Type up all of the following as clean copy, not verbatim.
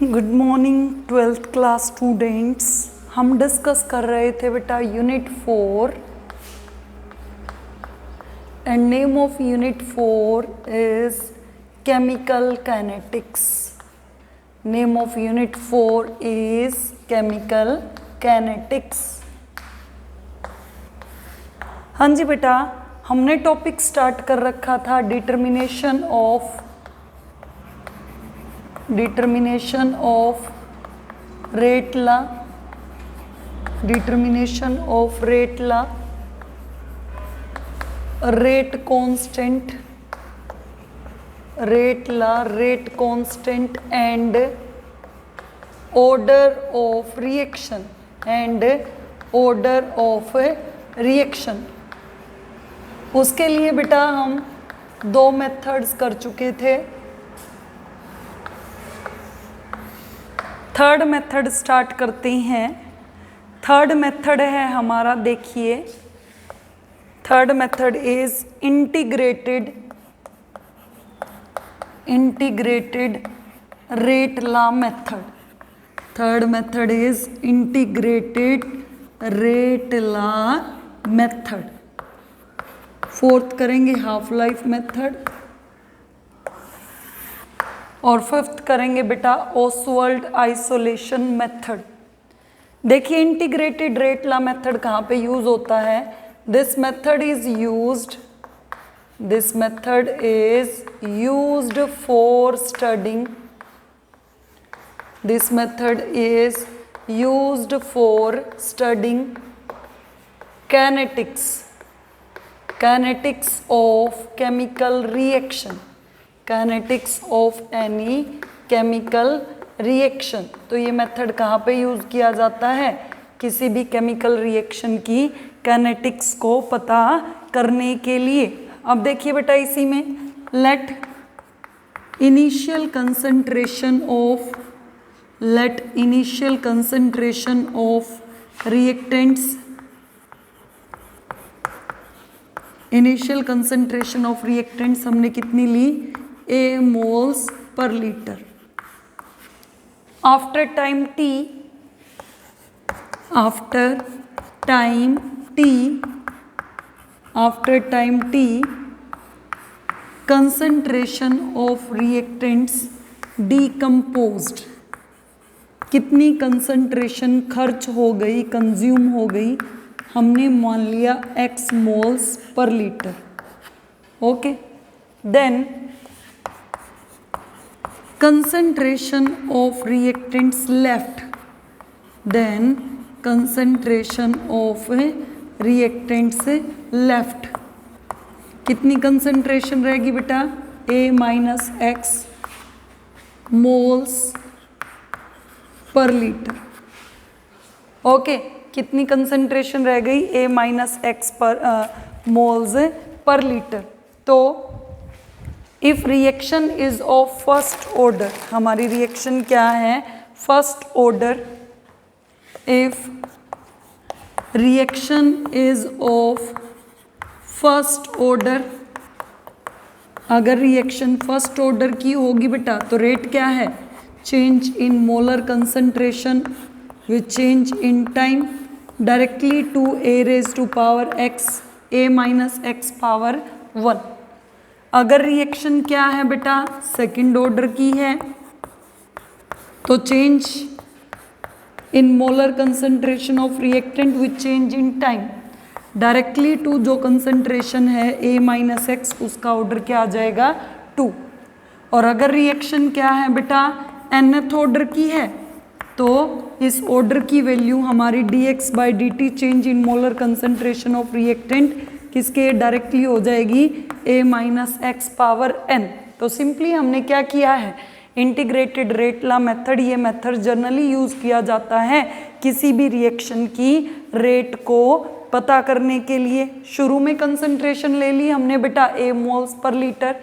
Good morning 12th class students. हम discuss कर रहे थे बेटा unit 4 and name of unit 4 is chemical kinetics. Name of unit 4 is chemical kinetics. हाँ जी बेटा, हमने टॉपिक स्टार्ट कर रखा था determination of rate law, determination of rate law, rate constant, rate law, rate constant and order of reaction उसके लिए बेटा हम दो मेथड्स कर चुके थे। थर्ड मेथड स्टार्ट करते हैं। थर्ड मेथड है हमारा, देखिए third method is integrated rate law method. Third method is integrated rate law method. Fourth करेंगे हाफ लाइफ मेथड और फिफ्थ करेंगे बेटा ओसवाल्ड आइसोलेशन मेथड। देखिए इंटीग्रेटेड रेट लॉ मेथड कहाँ पे यूज होता है। This method is used for studying kinetics of chemical reaction, kinetics of any chemical reaction। तो ये मेथड कहाँ पे यूज़ किया जाता है, किसी भी केमिकल रिएक्शन की काइनेटिक्स को पता करने के लिए। अब देखिए बेटा इसी में let initial concentration of reactants, initial concentration of reactants हमने कितनी ली, A moles per litre. After time T concentration of reactants decomposed, कितनी कंसंट्रेशन खर्च हो गई, कंज्यूम हो गई, हमने मान लिया X moles per litre. Okay, then concentration of reactants left, कितनी कंसंट्रेशन रहेगी बेटा, A minus X moles per litre. Okay, कितनी कंसंट्रेशन रह गई, A minus X per moles per litre. तो if reaction is of first order, हमारी reaction क्या है, first order. If reaction is of first order, अगर रिएक्शन फर्स्ट ऑर्डर की होगी बेटा तो रेट क्या है, change in molar concentration with change in time directly to A raise to power X, A minus X power 1। अगर reaction क्या है बेटा, सेकंड ऑर्डर की है, तो change in molar concentration of reactant with change in time directly to जो concentration है A minus X, उसका ऑर्डर क्या आ जाएगा 2। और अगर रिएक्शन क्या है बेटा, nth ऑर्डर की है, तो इस ऑर्डर की वैल्यू हमारी dx/dt change in molar concentration of reactant किसके डायरेक्टली हो जाएगी A minus X power n। तो सिंपली हमने क्या किया है, इंटीग्रेटेड रेट लॉ मेथड, ये मेथड जनरली यूज किया जाता है किसी भी रिएक्शन की रेट को पता करने के लिए। शुरू में कंसंट्रेशन ले ली हमने बेटा A मोल्स पर लीटर,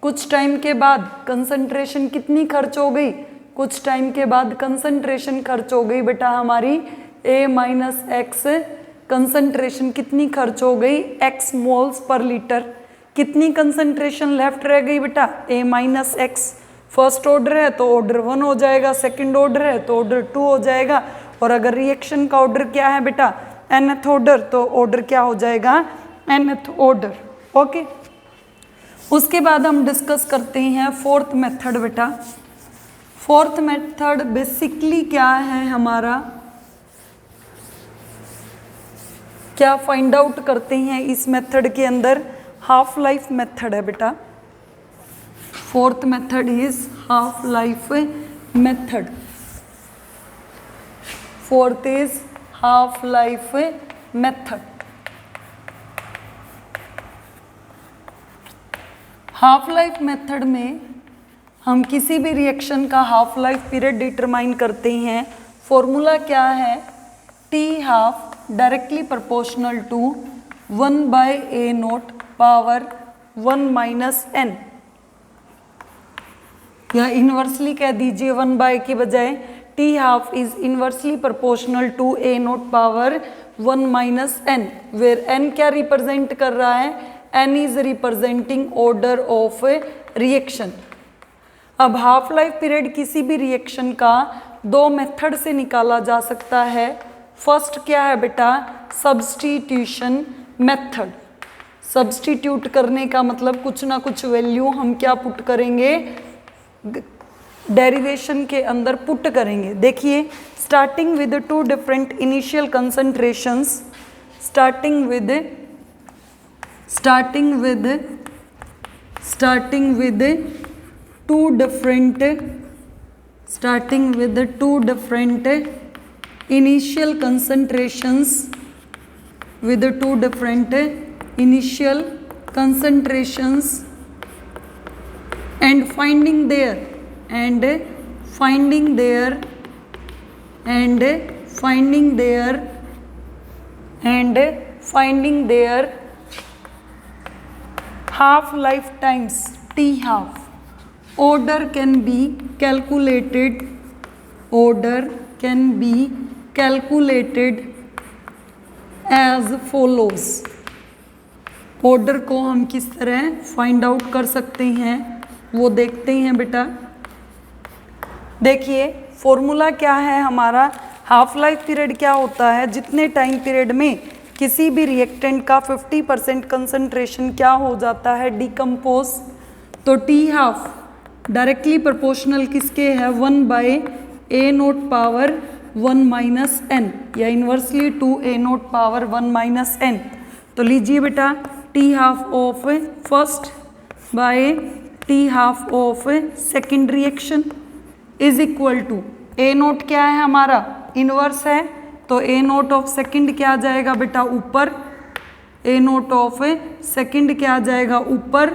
कुछ टाइम के बाद कंसंट्रेशन कितनी खर्च हो गई, कुछ टाइम के बाद कंसंट्रेशन खर्च हो गई बेटा हमारी A माइनस X, कंसंट्रेशन कितनी खर्च हो गई, X मोल्स पर लीटर। कितनी कंसंट्रेशन लेफ्ट रह गई बेटा, A minus X। First order है तो ऑर्डर 1 हो जाएगा, सेकंड ऑर्डर है तो ऑर्डर 2 हो जाएगा, और अगर रिएक्शन का ऑर्डर क्या है बेटा nth ऑर्डर, तो ऑर्डर क्या हो जाएगा nth ऑर्डर। ओके, उसके बाद हम डिस्कस करते हैं फोर्थ मेथड बेटा। फोर्थ मेथड बेसिकली क्या है हमारा, क्या फाइंड आउट करते हैं इस मेथड के अंदर, हाफ लाइफ मेथड है बेटा। Fourth method is half life method. Fourth is half life method. Half life method में हम किसी भी रिएक्शन का हाफ लाइफ पीरियड डिटरमाइन करते हैं। फॉर्मूला क्या है, t half directly proportional to 1/a0 power 1 minus n, या इन्वर्सली कह दीजिए 1 के बजाय t half is inversely proportional to a0 power 1 minus n, where n क्या रिप्रेजेंट कर रहा है, n is representing order of reaction. अब हाफ लाइफ पीरियड किसी भी रिएक्शन का दो मेथड से निकाला जा सकता है। फर्स्ट क्या है बेटा, सब्स्टिट्यूशन मेथड। सब्स्टिट्यूट करने का मतलब कुछ ना कुछ वैल्यू हम क्या पुट करेंगे, डेरिवेशन के अंदर पुट करेंगे। देखिए, starting with two different initial concentrations, starting with two different initial concentrations, and finding their half lifetimes t half. Order can be calculated as follows. Order को हम किस तरह फाइंड आउट कर सकते हैं वो देखते हैं बेटा। देखिए, फॉर्मूला क्या है हमारा, हाफ लाइफ पीरियड क्या होता है, जितने टाइम पीरियड में किसी भी रिएक्टेंट का 50% कंसंट्रेशन क्या हो जाता है, डिकम्पोज, तो टी हाफ डायरेक्टली प्रोपोर्शनल किसके है, 1/a0 पावर 1 माइनस n, या inversely 2a0 power 1 minus n। तो लीजिए बेटा, t half of first by t half of second reaction is equal to, a0 क्या है हमारा, इन्वर्स है, तो a0 ऑफ सेकेंड क्या आ जाएगा बेटा ऊपर, a0 ऑफ सेकेंड क्या आ जाएगा ऊपर,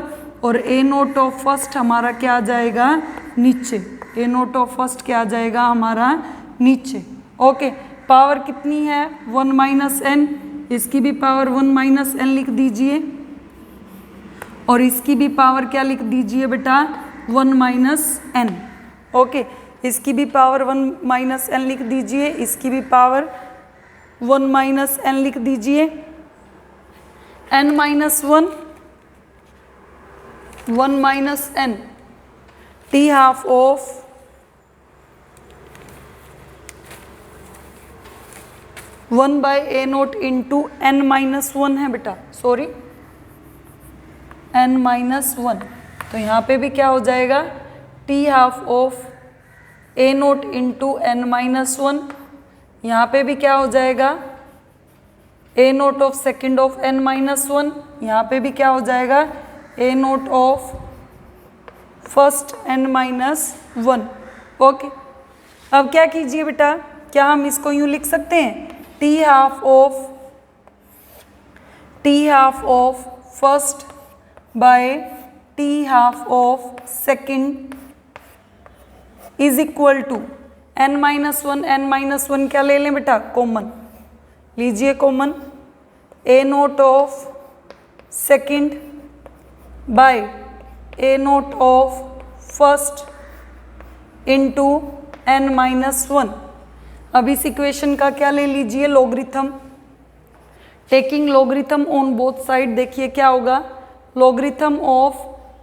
और a0 ऑफ फर्स्ट हमारा क्या आ जाएगा नीचे, a0 ऑफ फर्स्ट क्या आ जाएगा हमारा नीचे। ओके, पावर कितनी है 1 माइनस n, इसकी भी पावर 1 माइनस n लिख दीजिए, और इसकी भी पावर क्या लिख दीजिए बेटा 1 माइनस n। ओके, इसकी भी पावर 1 माइनस n लिख दीजिए, इसकी भी पावर 1 माइनस n लिख दीजिए, n minus 1 minus n, T half of 1/a0 into n minus 1 है बेटा, सॉरी n माइनस 1, तो यहाँ पे भी क्या हो जाएगा, T half of a0 into n minus 1, यहाँ पे भी क्या हो जाएगा, a0 of second of n minus 1, यहाँ पे भी क्या हो जाएगा, a0 of first n minus 1। Okay, अब क्या कीजिए बेटा, क्या हम इसको यूँ लिख सकते हैं, t half of first by t half of second is equal to n minus 1 क्या ले लें बेटा, कॉमन लीजिए, common a0 of second by a0 of first into n minus 1। अब इस इक्वेशन का क्या ले लीजिए, logarithm, taking logarithm on both side, देखिए क्या होगा, logarithm of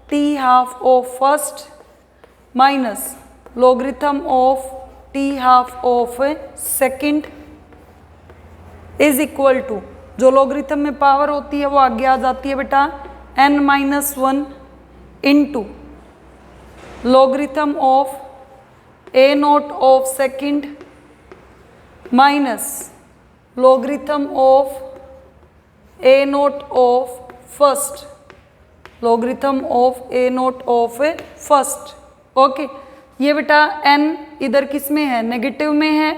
t half of first minus logarithm of t half of second is equal to, जो लॉगरिथम में पावर होती है वो आगे आ जाती है बेटा, n minus 1 into logarithm of a not of second minus logarithm of a not of first, logarithm of a not of first. Okay, ये बेटा n इधर किस में है, नेगेटिव में है,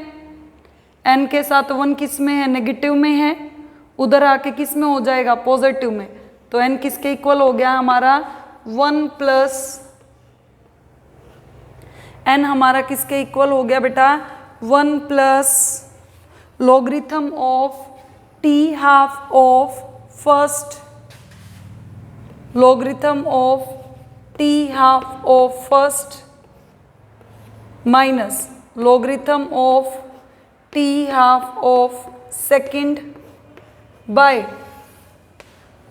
n के साथ 1 किस में है, नेगेटिव में है, उधर आके किस में हो जाएगा, पॉजिटिव में। तो n किसके इक्वल हो गया हमारा 1 प्लस n हमारा किसके इक्वल हो गया बेटा 1 plus logarithm of t half of first, logarithm of t half of first minus logarithm of t half of second bye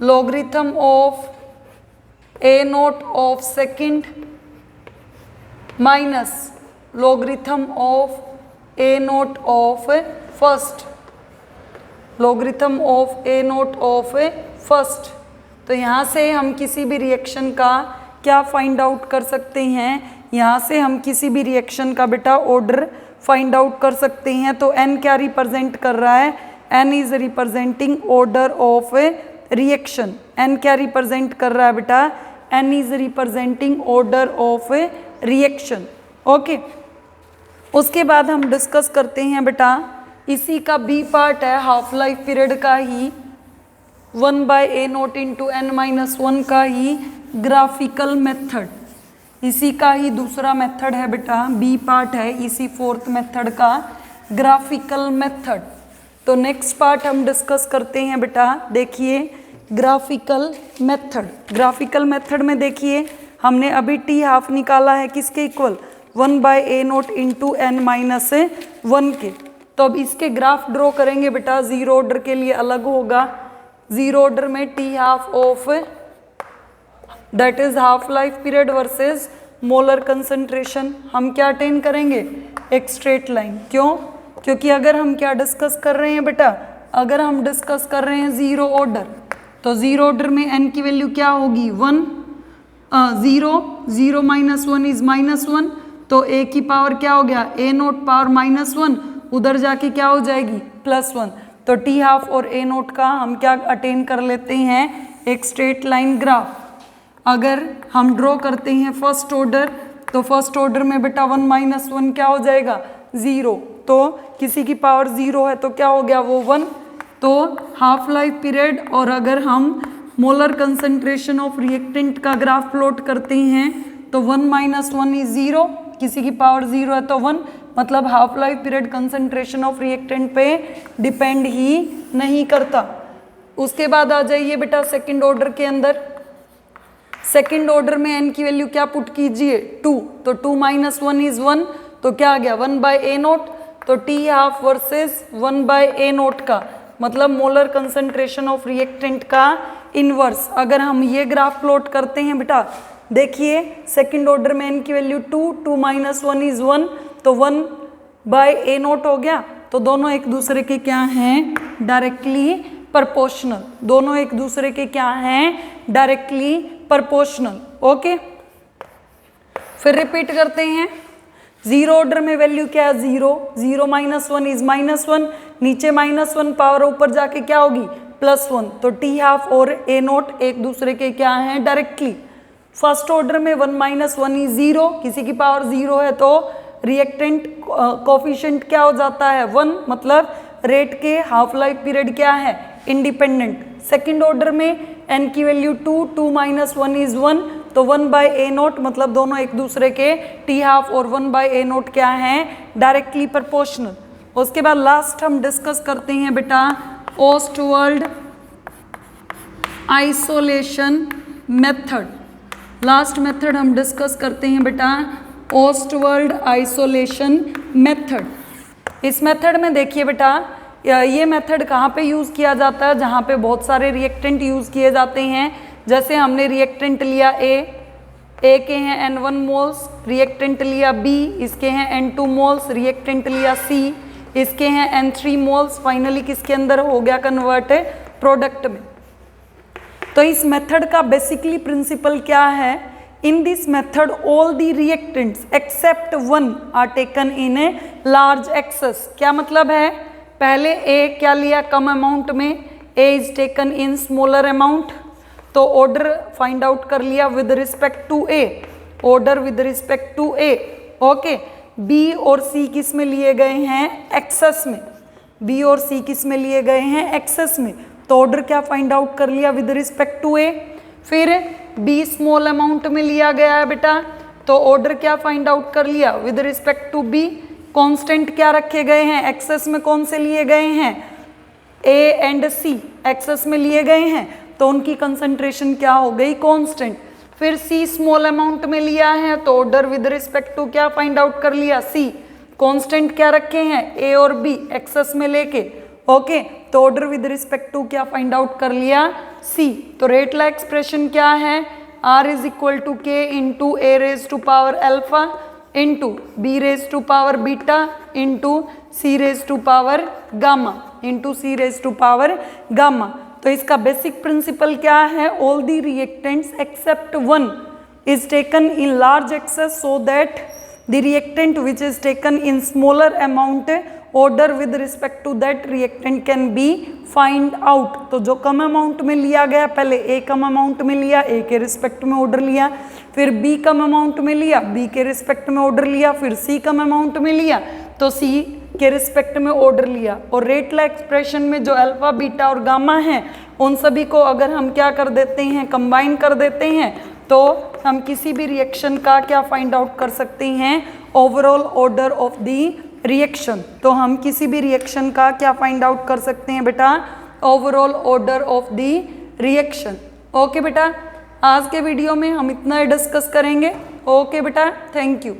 logarithm of a not of second minus logarithm of a not of first, logarithm of a not of first. तो यहाँ से हम किसी भी reaction का क्या find out कर सकते हैं, यहाँ से हम किसी भी रिएक्शन का बेटा ऑर्डर फाइंड आउट कर सकते हैं। तो n क्या रिप्रेजेंट कर रहा है, n is representing order of reaction, n क्या रिप्रेजेंट कर रहा है बेटा, n is representing order of reaction. Okay, उसके बाद हम डिस्कस करते हैं बेटा, इसी का बी पार्ट है हाफ लाइफ पीरियड का ही 1/a note into n minus 1 का ही ग्राफिकल मेथड, इसी का ही दूसरा मेथड है बेटा, बी पार्ट है इसी फोर्थ मेथड का ग्राफिकल मेथड। तो नेक्स्ट पार्ट हम डिस्कस करते हैं बेटा, देखिए ग्राफिकल मेथड। ग्राफिकल मेथड में देखिए हमने अभी टी हाफ निकाला है किसके equal 1/a note into n minus 1 के। तो अब इसके ग्राफ ड्रॉ करेंगे बेटा, जीरो ऑर्डर के लिए अलग होगा, जीरो ऑर्डर में T half of that is half life period versus molar concentration हम क्या अटेन करेंगे, एक स्ट्रेट लाइन। क्यों, क्योंकि अगर हम क्या डिस्कस कर रहे हैं बेटा, अगर हम डिस्कस कर रहे हैं जीरो ऑर्डर, तो जीरो ऑर्डर में n की वैल्यू क्या होगी 1, 0, 0 माइनस 1 इज माइनस 1, तो a की पावर क्या हो गया a नोट पावर माइनस 1, उधर जाके क्या हो जाएगी +1। तो टी हाफ और a नोट का हम क्या अटेन कर लेते हैं, एक स्ट्रेट लाइन ग्राफ। अगर हम ड्रॉ करते हैं फर्स्ट ऑर्डर, तो फर्स्ट ऑर्डर में बेटा 1 माइनस 1 क्या हो जाएगा 0, तो किसी की पावर 0 है तो क्या हो गया वो 1। तो हाफ लाइफ पीरियड, और अगर हम मोलर कंसंट्रेशन ऑफ रिएक्टेंट का ग्राफ प्लॉट करते हैं तो 1 माइनस 1 इज 0, किसी की पावर 0 है तो 1, मतलब half life period concentration of reactant पे डिपेंड ही नहीं करता। उसके बाद आ जाइए बेटा सेकंड ऑर्डर के अंदर, सेकंड ऑर्डर में n की वैल्यू क्या पुट कीजिए 2, तो 2 माइनस 1 इज 1, तो क्या आ गया 1/a नोट, तो T half versus 1/a note का मतलब मोलर कंसंट्रेशन ऑफ रिएक्टेंट का इनवर्स। अगर हम ये ग्राफ प्लॉट करते हैं बेटा, देखिए सेकंड ऑर्डर में n की वैल्यू 2, 2 माइनस 1 इज 1, तो 1/a नोट हो गया। तो दोनों एक दूसरे के क्या हैं, डायरेक्टली प्रोपोर्शनल, दोनों एक दूसरे के क्या हैं, डायरेक्टली प्रोपोर्शनल। ओके, फिर रिपीट करते हैं, जीरो ऑर्डर में वैल्यू क्या है 0, 0 माइनस 1 इज माइनस 1, नीचे -1 पावर ऊपर जाके क्या होगी +1, तो टी हाफ और a नोट एक दूसरे के क्या हैं, डायरेक्टली। फर्स्ट ऑर्डर में 1 माइनस 1 इज 0, किसी की पावर 0 है तो रिएक्टेंट कोफिशिएंट क्या हो जाता है 1, मतलब रेट के हाफ लाइफ पीरियड क्या है, इंडिपेंडेंट। सेकंड ऑर्डर में n की वैल्यू 2, 2 माइनस 1 इज 1, तो 1/a नोट मतलब दोनों एक दूसरे के टी हाफ और 1/a नोट क्या हैं, डायरेक्टली प्रोपोर्शनल। उसके बाद लास्ट हम डिस्कस करते हैं बेटा ओस्टवर्ल्ड आइसोलेशन मेथड। लास्ट मेथड हम डिस्कस करते हैं बेटा ओस्टवर्ल्ड आइसोलेशन मेथड। इस मेथड में देखिए बेटा, ये मेथड कहाँ पे यूज़ किया जाता है, जहाँ पे बहुत सारे रिएक्टेंट यूज़ किए जाते हैं। जैसे हमने रिएक्टेंट लिया A, ए के हैं N1 मोल्स, रिएक्टेंट लिया B, इसके हैं N2 मोल्स, रिएक्टेंट लिया C, इसके हैं N3 मोल्स, फाइनली किसके अंदर हो गया कन्वर्ट है प्रोडक्ट में। तो इस मेथड का बेसिकली प्रिंसिपल क्या है, in this method all the reactants except one are taken in a large excess. क्या मतलब है, पहले ए क्या लिया कम अमाउंट में, A is taken in smaller amount, तो ऑर्डर फाइंड आउट कर लिया with respect to A, order with respect to A, okay. B और सी किस में लिए गए हैं एक्सेस में, बी और सी किस में लिए गए हैं एक्सेस में, तो ऑर्डर क्या फाइंड आउट कर लिया विद रिस्पेक्ट टू ए। फिर बी स्मॉल अमाउंट में लिया गया है बेटा, तो ऑर्डर क्या फाइंड आउट कर लिया with respect to B. Constant क्या रखे गए हैं एक्सेस में, कौन से लिए गए हैं, ए एंड सी एक्सेस में लिए गए हैं, तो उनकी कंसंट्रेशन क्या हो गई कांस्टेंट। फिर सी स्मॉल अमाउंट में लिया है, तो ऑर्डर विद रिस्पेक्ट टू क्या फाइंड आउट कर लिया सी, कांस्टेंट क्या रखे हैं ए और बी एक्सेस में लेके, ओके, तो ऑर्डर विद रिस्पेक्ट टू क्या फाइंड आउट कर लिया सी। तो रेट ला एक्सप्रेशन क्या है, R is equal to k into A raise to power alpha into B raise to power beta into C raise to power gamma, into C raise to power gamma. तो इसका basic principle क्या है, all the reactants except one is taken in large excess so that the reactant which is taken in smaller amount order with respect to that reactant can be find out. तो जो कम amount में लिया गया, पहले ए कम amount में लिया, ए के respect में ऑर्डर लिया, फिर बी कम अमाउंट में लिया, बी के रिस्पेक्ट में ऑर्डर लिया, फिर सी कम अमाउंट में लिया, तो सी के रिस्पेक्ट में ऑर्डर लिया। और रेट ला एक्सप्रेशन में जो अल्फा बीटा और गामा है उन सभी को अगर हम क्या कर देते हैं कंबाइन कर देते हैं, तो हम किसी भी रिएक्शन का क्या फाइंड आउट कर सकते हैं overall order of the reaction. तो हम किसी भी रिएक्शन का क्या फाइंड आउट कर सकते हैं बेटा overall order of the reaction. Okay बेटा, आज के वीडियो में हम इतना ही डिस्कस करेंगे। ओके बेटा, थैंक यू।